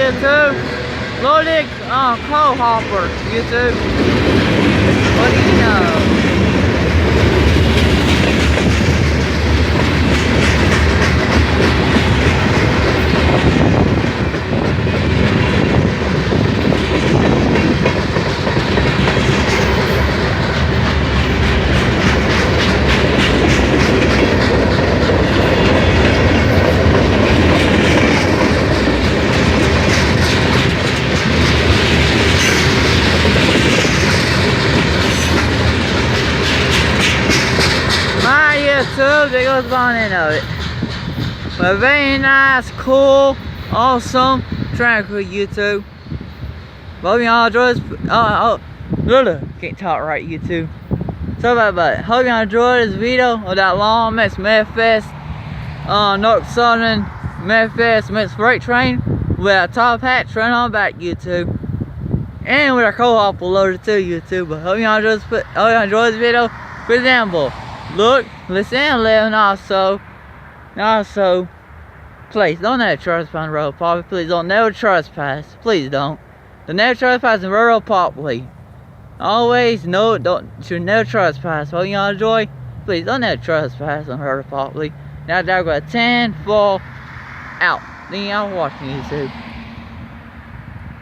YouTube. Loading coal hopper, YouTube. What do you know? YouTube, there goes one end of it. But very nice, cool, awesome track for YouTube. Hope y'all enjoy this. Can't talk right, YouTube. So about it. Hope y'all enjoy this video of that long Medfest, Norfolk Southern Medfest Mets freight train with a top hat train on back, YouTube. And with our coal hopper loaded too, YouTube. But hope y'all enjoy this video. Good example. Look, listen, and also, please don't never trespass on the road properly. Please don't never trespass. Please don't. Don't never trespass in the road properly. Always should never trespass. Hope y'all enjoy. Please don't never trespass on the road properly. Now, I've got 10, 4, out. Then y'all watching YouTube.